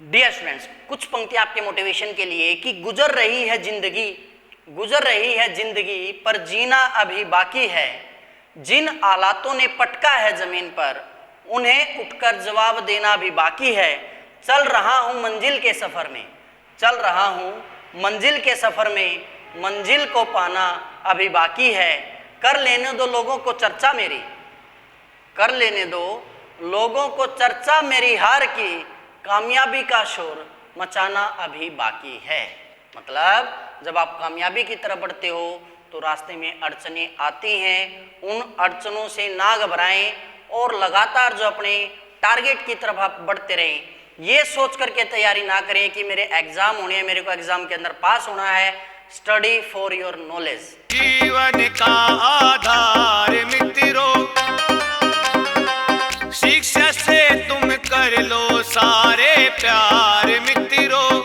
Dear students, कुछ पंक्ति आपके मोटिवेशन के लिए कि गुजर रही है जिंदगी पर जीना अभी बाकी है। जिन आलातों ने पटका है जमीन पर उन्हें उठकर जवाब देना भी बाकी है। चल रहा हूँ मंजिल के सफर में, मंजिल को पाना अभी बाकी है। कर लेने दो लोगों को चर्चा मेरी हार की, कामयाबी का शोर मचाना अभी बाकी है। मतलब जब आप कामयाबी की तरफ बढ़ते हो तो रास्ते में अड़चनें आती हैं, उन अड़चनों से ना घबराएं और लगातार जो अपने टारगेट की तरफ आप बढ़ते रहें। ये सोच करके तैयारी ना करें कि मेरे एग्जाम होने हैं, मेरे को एग्जाम के अंदर पास होना है। Study for your knowledge. जीवन का आधार मित्रों, शिक्षा से तुम कर लो सारे प्यार मित्रों।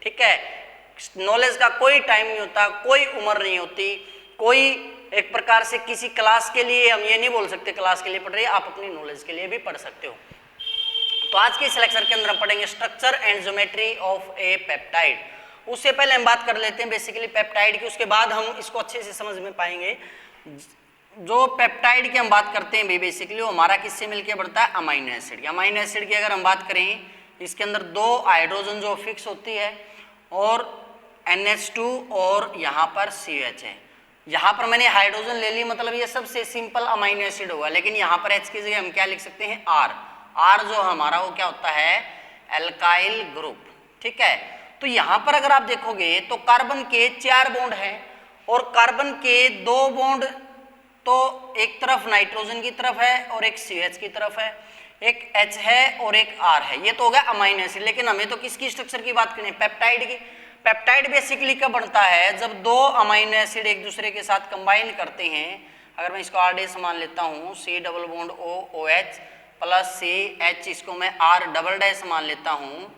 ठीक है, नॉलेज का कोई टाइम नहीं होता, कोई उम्र नहीं होती, कोई एक प्रकार से किसी क्लास के लिए हम ये नहीं बोल सकते क्लास के लिए पढ़ रहे हैं, आप अपनी नॉलेज के लिए भी पढ़ सकते हो। तो आज के इस लेक्चर के अंदर हम पढ़ेंगे structure and geometry of A peptide. उससे पहले हम बात कर लेते हैं बेसिकली पेप्टाइड की, उसके बाद हम इसको अच्छे से समझ में पाएंगे। जो पेप्टाइड की हम बात करते हैं बेसिकली वो हमारा किससे मिलके बढ़ता है, अमाइनो एसिड की। अमाइनो एसिड की अगर हम बात करें, इसके अंदर दो हाइड्रोजन जो फिक्स होती है और NH2 और यहाँ पर CH है। यहाँ पर मैंने हाइड्रोजन ले ली, मतलब ये सबसे सिंपल अमाइनो एसिड होगा, लेकिन यहाँ पर H की जगह हम क्या लिख सकते हैं, R जो हमारा वो क्या होता है, एल्काइल ग्रुप। ठीक है, तो यहाँ पर अगर आप देखोगे तो कार्बन के 4 बॉन्ड हैं और कार्बन के 2 बॉन्ड तो एक तरफ नाइट्रोजन की तरफ है और एक CH की तरफ है, एक H है और एक R है। ये तो हो गया अमाइनो एसिड। लेकिन हमें तो किसकी स्ट्रक्चर की बात करनी है, पेप्टाइड की। पेप्टाइड बेसिकली कब बनता है, जब 2 अमाइनो एसिड एक दूसरे के साथ कंबाइन करते हैं। अगर मैं इसको R' मान लेता हूँ, C double bond OH plus CH, इसको मैं R डबल डैश मान लेता हूँ,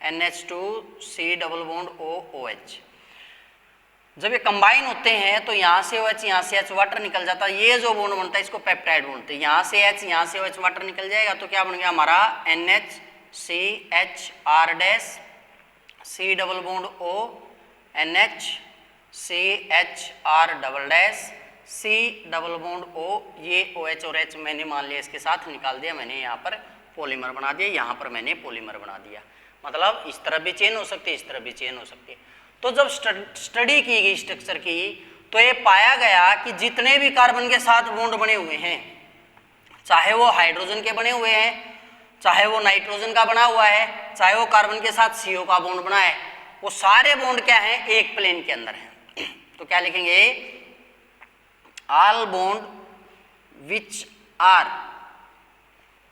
NH2 C double bond OH। जब ये कंबाइन होते हैं तो यहाँ से OH यहाँ से H वाटर निकल जाता है। ये जो बॉन्ड बनता है इसको पेप्टाइड बोलते हैं। यहाँ से H यहाँ से OH वाटर निकल जाएगा तो क्या बन गया हमारा NHCH R dash C double bond O NHCH R double dash C double bond O। ये OH और H मैंने मान लिया इसके साथ निकाल दिया, मैंने यहाँ पर पॉलीमर बना दिया, यहाँ पर मैंने पॉलीमर बना दिया। मतलब इस तरफ भी चेन हो सकती है, इस तरफ भी चेन हो सकती है। तो जब स्टडी की गई स्ट्रक्चर की तो ये पाया गया कि जितने भी कार्बन के साथ बॉन्ड बने हुए हैं, चाहे वो हाइड्रोजन के बने हुए हैं, चाहे वो नाइट्रोजन का बना हुआ है, चाहे वो कार्बन के साथ CO का बॉन्ड बना है, वो सारे बॉन्ड क्या हैं, एक प्लेन के अंदर हैं। तो क्या लिखेंगे, all bond which are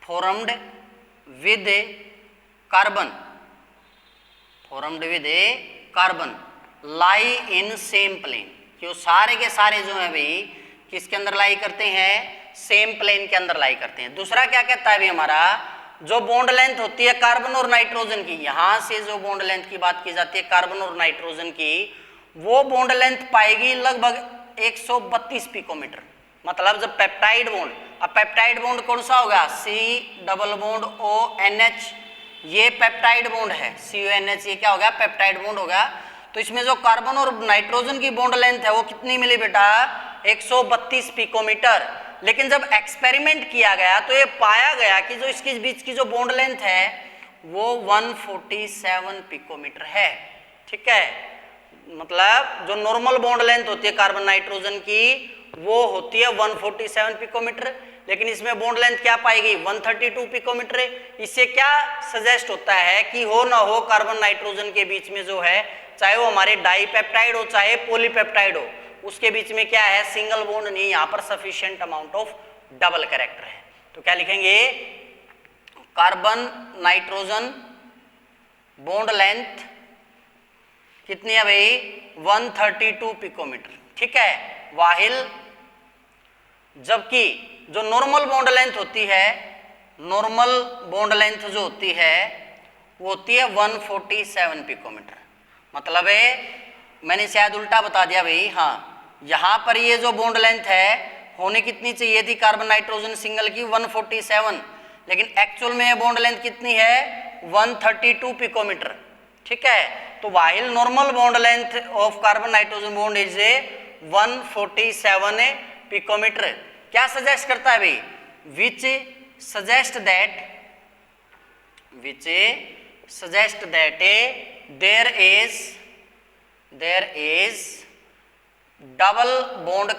formed with carbon lie in same plane. क्यों, सारे के सारे जो है भाई किसके अंदर लाई करते हैं, सेम प्लेन के अंदर लाई करते हैं। दूसरा क्या कहता है भाई, हमारा जो बॉन्ड लेंथ होती है कार्बन और नाइट्रोजन की, यहाँ से जो बॉन्ड लेंथ की बात की जाती है कार्बन और नाइट्रोजन की, वो बॉन्ड लेंथ पाएगी लगभग 132 पिकोमीटर। मतलब जब पेप्टाइड बॉन्ड, अब पेप्टाइड बॉन्ड कौन सा होगा, C डबल बॉन्ड ONH, ये पेप्टाइड बॉन्ड है, CONH, ये क्या होगा, पेप्टाइड बॉन्ड होगा। तो इसमें जो कार्बन और नाइट्रोजन की बॉन्ड लेंथ है वो कितनी मिली बेटा, 132 पिकोमीटर। लेकिन जब एक्सपेरिमेंट किया गया तो ये पाया गया कि जो इसके बीच की जो बॉन्ड लेंथ है वो 147 पिकोमीटर है। ठीक है, मतलब जो नॉर्मल बॉन्ड लेंथ होती है कार्बन नाइट्रोजन की वो होती है 147 पिकोमीटर, लेकिन इसमें बॉन्ड लेंथ क्या पाएगी, 132 पिकोमीटर। इससे क्या सजेस्ट होता है कि हो ना हो कार्बन नाइट्रोजन के बीच में जो है, चाहे वो हमारे डाईपेप्टाइड हो चाहे पॉलीपेप्टाइड हो, उसके बीच में क्या है, सिंगल बॉन्ड नहीं, यहाँ पर sufficient amount of double character है। तो क्या लिखेंगे, कार्बन नाइट्रोजन बॉन्ड लेंथ कितनी है भाई, 132 पिकोमीटर। ठीक है, वाहिल जबकि जो नॉर्मल बॉन्ड लेंथ होती है, नॉर्मल बॉन्ड लेंथ जो होती है वो होती है 147 पिकोमीटर। मतलब है मैंने शायद उल्टा बता दिया भाई, हाँ यहाँ पर ये जो बॉन्ड लेंथ है होने कितनी चाहिए थी कार्बन नाइट्रोजन सिंगल की, 147, लेकिन एक्चुअल में बॉन्ड लेंथ कितनी है, 132 पिकोमीटर, ठीक है। तो while normal bond length of carbon nitrogen bond is 147 picometre. क्या सजेस्ट करता है भाई? Which suggest that there is double bond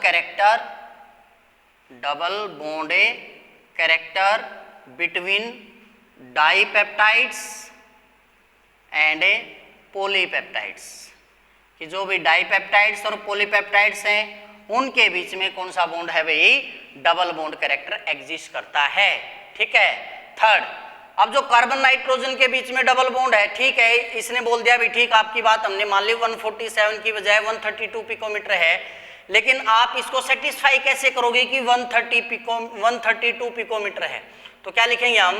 character between dipeptides and polypeptides, कि जो भी डाइपेप्टाइड्स और पॉलीपेप्टाइड्स हैं उनके बीच में कौन सा बॉन्ड है भाई? डबल बॉन्ड कैरेक्टर एग्जिस्ट करता है, ठीक है। थर्ड, अब जो कार्बन नाइट्रोजन के बीच में डबल बॉन्ड है, ठीक है, इसने बोल दिया भी ठीक, आपकी बात हमने मान ली 147 की बजाय 132 पिकोमीटर है, लेकिन आप इसको सेटिस्फाई कैसे करोगे कि 132 पिकोमीटर है? तो क्या लिखेंगे हम?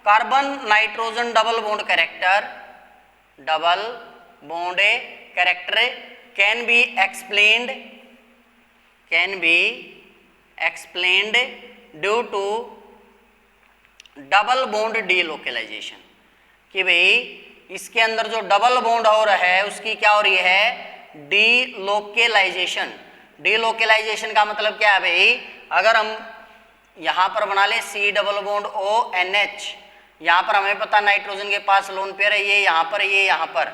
Carbon nitrogen double bond character can be explained due to double bond delocalisation, कि भाई इसके अंदर जो डबल बॉन्ड हो रहा है उसकी क्या हो रही है? डीलोकेलाइजेशन। डीलोकेलाइजेशन का मतलब क्या है भाई? अगर हम यहां पर बना ले C डबल बॉन्ड ONH, यहां पर हमें पता नाइट्रोजन के पास लोन पेयर है, ये यहां पर, ये यहां पर,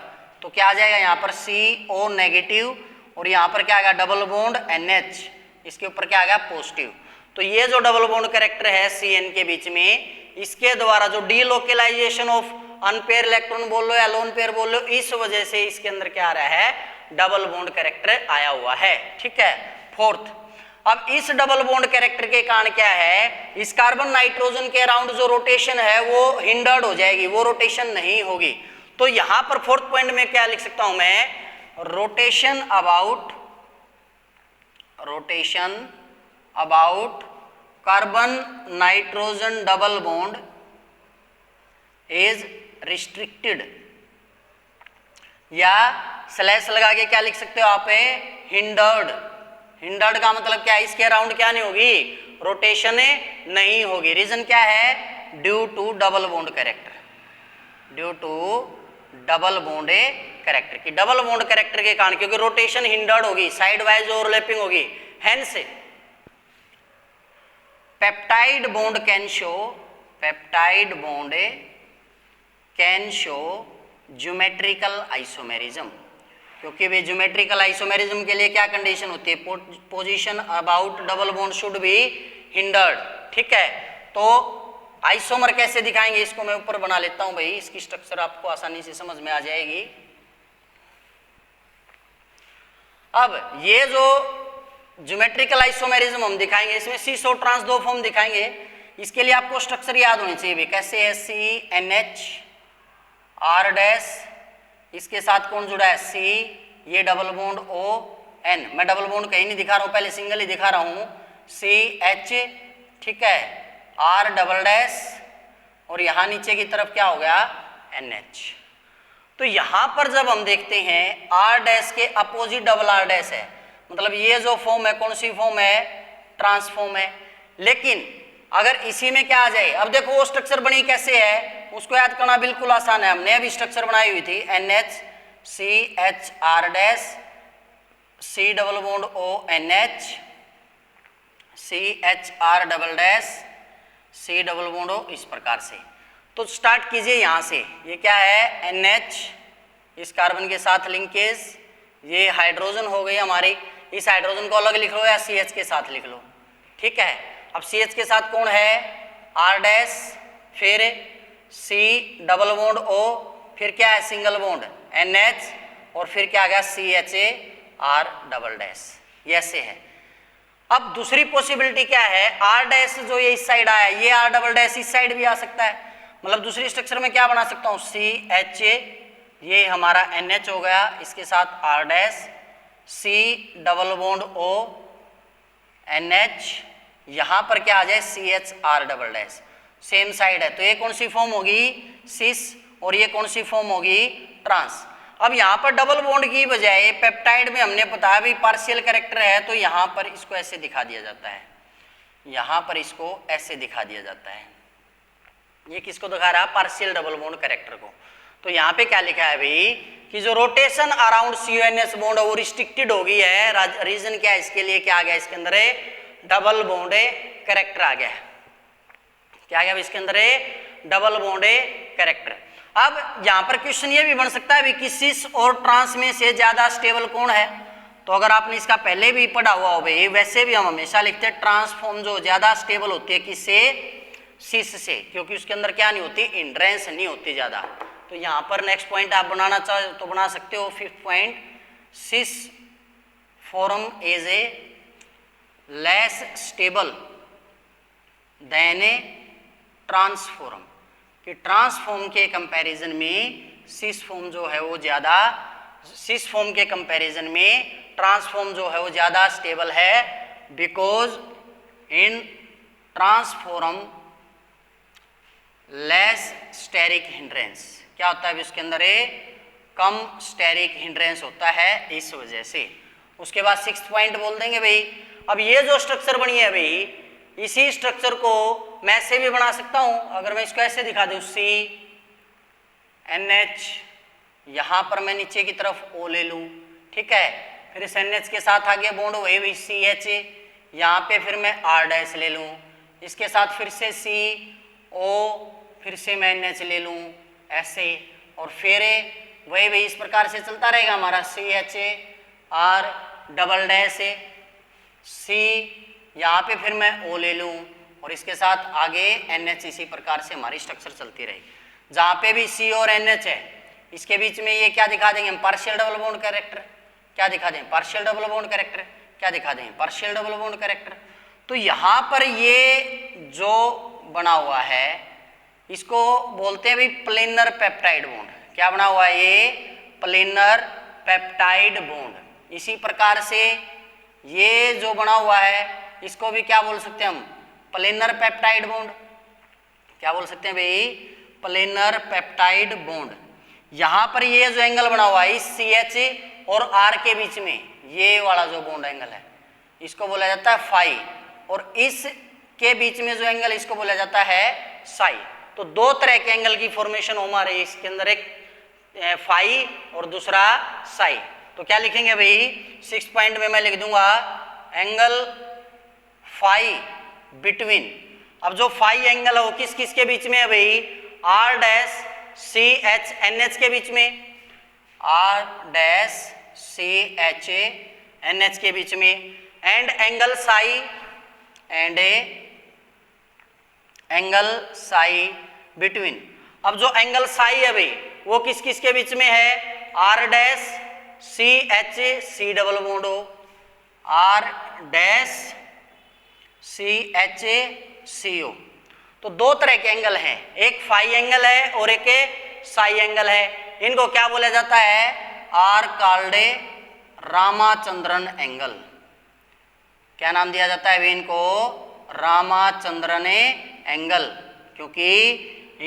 तो क्या आ जाएगा? यहां पर CO नेगेटिव और यहां पर क्या आ गया? डबल बॉन्ड NH, इसके ऊपर क्या आ गया? पॉजिटिव। तो ये जो डबल बॉन्ड कैरेक्टर है CN के बीच में, इसके द्वारा जो डीलोकेलाइजेशन ऑफ अनपेयर इलेक्ट्रॉन बोल लो या लोन पेयर बोल लो, इस वजह से इसके अंदर क्या आ रहा है? डबल बॉन्ड कैरेक्टर आया हुआ है, ठीक है। फोर्थ, अब इस डबल बॉन्ड कैरेक्टर के कारण क्या है? इस कार्बन नाइट्रोजन के अराउंड जो रोटेशन है वो हिंडर्ड हो जाएगी, वो रोटेशन नहीं होगी। तो यहां पर फोर्थ पॉइंट में क्या लिख सकता हूं मैं? Rotation about carbon nitrogen double bond is restricted, या स्लैश लगा के क्या लिख सकते हो आप? हिंडर्ड। हिंडर्ड का मतलब क्या है? इसके अराउंड क्या नहीं होगी? रोटेशन नहीं होगी। रीजन क्या है? Due to double bond character, कि डबल बॉन्ड कैरेक्टर के कारण, क्योंकि रोटेशन हिंडर्ड होगी, साइड वाइज ओवरलैपिंग होगी, hence peptide bond can show geometrical isomerism, क्योंकि वे ज्योमेट्रिकल आइसोमेरिज्म के लिए क्या कंडीशन होती है? Position about double bond should be hindered, ठीक है। तो आइसोमर कैसे दिखाएंगे? इसको मैं ऊपर बना लेता हूं भाई, इसकी स्ट्रक्चर आपको आसानी से समझ में आ जाएगी। अब ये जो ज्योमेट्रिकल आइसोमेरिज्म हम दिखाएंगे, इसमें सीसो ट्रांस दो फॉर्म दिखाएंगे। इसके लिए आपको स्ट्रक्चर याद होनी चाहिए भी, कैसे है? CNH R डैश, इसके साथ कौन जुड़ा है? C, ये डबल बॉन्ड ON, मैं डबल बॉन्ड कहीं नहीं दिखा रहा हूं, पहले सिंगल ही दिखा रहा हूं, CH, ठीक है, R डबल डैश, और यहां नीचे की तरफ क्या हो गया? NH। तो यहां पर जब हम देखते हैं R डैश के अपोजिट डबल R डैश है, मतलब ये जो फॉर्म है कौन सी फॉर्म है? ट्रांसफॉर्म है। लेकिन अगर इसी में क्या आ जाए? अब देखो वो स्ट्रक्चर बनी कैसे है, उसको याद करना बिल्कुल आसान है। हमने अभी स्ट्रक्चर बनाई हुई थी NH CH R dash, C double bond ONH, CH R double dash, C double bond O, इस प्रकार से। तो स्टार्ट कीजिए यहां से, ये क्या है? NH, इस कार्बन के साथ लिंकेज, ये हाइड्रोजन हो गई हमारी, इस हाइड्रोजन को अलग लिख लो या CH के साथ लिख लो, ठीक है। अब CH के साथ कौन है? R डैश, फिर C डबल बॉन्ड O, फिर क्या है? सिंगल बॉन्ड NH, और फिर क्या आ गया? CHA R डबल डैश, ये ऐसे है। अब दूसरी पॉसिबिलिटी क्या है? R डैश जो ये इस साइड आया, ये R डबल डैश इस साइड भी आ सकता है। मतलब दूसरी स्ट्रक्चर में क्या बना सकता हूँ? CHA, ये हमारा NH हो गया, इसके साथ R dash, C double bond O NH, यहां पर क्या आ जाए? CH R double dash, same side है। तो ये कौन सी फॉर्म होगी? सिस, और ये कौन सी फॉर्म होगी? ट्रांस। अब यहाँ पर डबल बॉन्ड की बजाय पेप्टाइड में हमने बताया भी पार्शियल कैरेक्टर है, तो यहाँ पर इसको ऐसे दिखा दिया जाता है, यहाँ पर इसको ऐसे दिखा दिया जाता है, ये किसको दिखा रहा है? पार्शियल डबल बॉन्ड कैरेक्टर को। तो यहाँ पे क्या लिखा है भाई कि जो रोटेशन अराउंड CONS बॉन्ड है वो रिस्ट्रिक्टेड हो गई है। रीजन क्या है इसके लिए? क्या आ गया इसके अंदर? डबल बॉन्ड कैरेक्टर आ गया है। क्या आ गया इसके अंदर? Double bond character. अब यहाँ पर क्वेश्चन ये भी बन सकता है कि सिस और ट्रांस में से ज्यादा स्टेबल कौन है? तो अगर आपने इसका पहले भी पढ़ा हुआ हो भाई, वैसे भी हम हमेशा लिखते हैं ट्रांसफॉर्म जो ज्यादा स्टेबल होती है किससे? सिस से, क्योंकि उसके अंदर क्या नहीं होती? हिंड्रेंस नहीं होती ज्यादा। तो यहाँ पर नेक्स्ट पॉइंट आप बनाना चाहो तो बना सकते हो। 5th point, cis form is a less stable than a trans form, कि ट्रांसफॉर्म के कंपैरिजन में सिस फॉर्म जो है वो ज्यादा, सिस फॉर्म के कंपैरिजन में ट्रांसफॉर्म जो है वो ज्यादा स्टेबल है, because in trans form less steric hindrance. क्या होता है इसके अंदर? कम स्टेरिक हिंड्रेंस होता है इस वजह से। उसके बाद 6th पॉइंट बोल देंगे भाई, अब ये जो स्ट्रक्चर बनी है भाई, इसी स्ट्रक्चर को मैं ऐसे भी बना सकता हूं। अगर मैं इसको ऐसे दिखा दूं, CNH, यहां पर मैं नीचे की तरफ O ले लूं, ठीक है, फिर इस NH के साथ आगे बॉन्ड वही भी CH, यहाँ पे फिर मैं R' ले लूं, इसके साथ फिर से CO, फिर से मैं NH ले लूं ऐसे, और फिर वही भी इस प्रकार से चलता रहेगा हमारा CH R', C, यहाँ पे फिर मैं O ले लूं और इसके साथ आगे NH। इसी प्रकार से हमारी स्ट्रक्चर चलती रहेगी। जहाँ पे भी C और NH है इसके बीच में ये क्या दिखा देंगे हम? Partial double bond character. क्या दिखा दें? Partial double bond character. क्या दिखा दें? Partial double bond character. तो यहाँ पर ये जो बना हुआ है इसको बोलते हैं भाई प्लेनर पेप्टाइड बॉन्ड। क्या बना हुआ है? ये प्लेनर पेप्टाइड बॉन्ड। इसी प्रकार से ये जो बना हुआ है इसको भी क्या बोल सकते हैं हम? Planar peptide bond. क्या बोल सकते हैं भाई? Planar peptide bond. यहाँ पर ये जो एंगल बना हुआ है इस CH और R के बीच में, ये वाला जो बॉन्ड एंगल है इसको बोला जाता है फाई, और इस के बीच में जो एंगल इसको बोला जाता है साई। तो दो तरह के एंगल की फॉर्मेशन हो रही है इसके अंदर, एक फाई और दूसरा साई। तो क्या लिखेंगे भाई? 6th पॉइंट में मैं लिख दूंगा एंगल फाई बिटवीन। अब जो फाई एंगल है वो किस किस के बीच में है भाई? R'-CH-NH के बीच में, R'-CH-NH के बीच में, and angle Sai, and angle Sai between. अब जो एंगल साई है भाई वो किस किस के बीच में है? R'-CH-C डबल बॉन्ड हो, R'-CH-CO। तो दो तरह के एंगल हैं, एक फाई एंगल है और एक साई एंगल है। इनको क्या बोला जाता है? Are called Ramachandran angle. क्या नाम दिया जाता है इनको? रामाचंद्रन एंगल। क्योंकि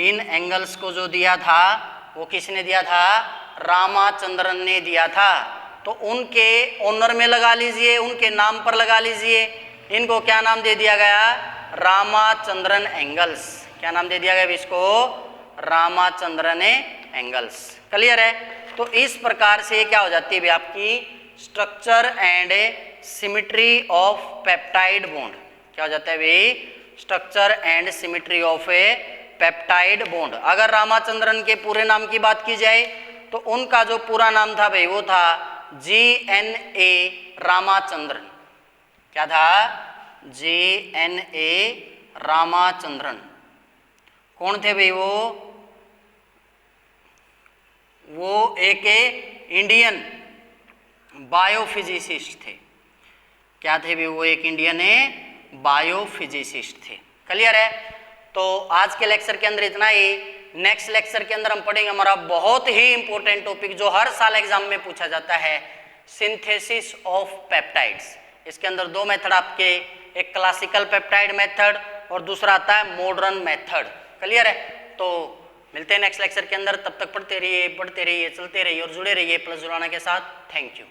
इन एंगल्स को जो दिया था वो किसने दिया था? रामाचंद्रन ने दिया था। तो उनके ऑनर में लगा लीजिए, उनके नाम पर लगा लीजिए। इनको क्या नाम दे दिया गया? रामाचंद्रन एंगल्स। क्या नाम दे दिया गया इसको? रामाचंद्रन एंगल्स। क्लियर है? तो इस प्रकार से क्या हो जाती है आपकी structure and symmetry of peptide bond. क्या हो जाता है भाई? Structure and symmetry of A peptide bond. अगर रामाचंद्रन के पूरे नाम की बात की जाए तो उनका जो पूरा नाम था भाई वो था GNA रामाचंद्रन। क्या था? GNA रामाचंद्रन। कौन थे भाई वो एक इंडियन बायोफिजिसिस्ट थे। क्या थे भाई? वो एक इंडियन बायोफिजिसिस्ट थे। क्लियर है? तो आज के लेक्चर के अंदर इतना ही। नेक्स्ट लेक्चर के अंदर हम पढ़ेंगे हमारा बहुत ही इंपॉर्टेंट टॉपिक जो हर साल एग्जाम में पूछा जाता है, सिंथेसिस ऑफ पेप्टाइड्स। इसके अंदर दो मेथड आपके, एक क्लासिकल पेप्टाइड मेथड और दूसरा आता है मॉडर्न मेथड। क्लियर है? तो मिलते हैं नेक्स्ट लेक्चर के अंदर। तब तक पढ़ते रहिए, चलते रहिए और जुड़े रहिए प्लस जुड़ाना के साथ। Thank you.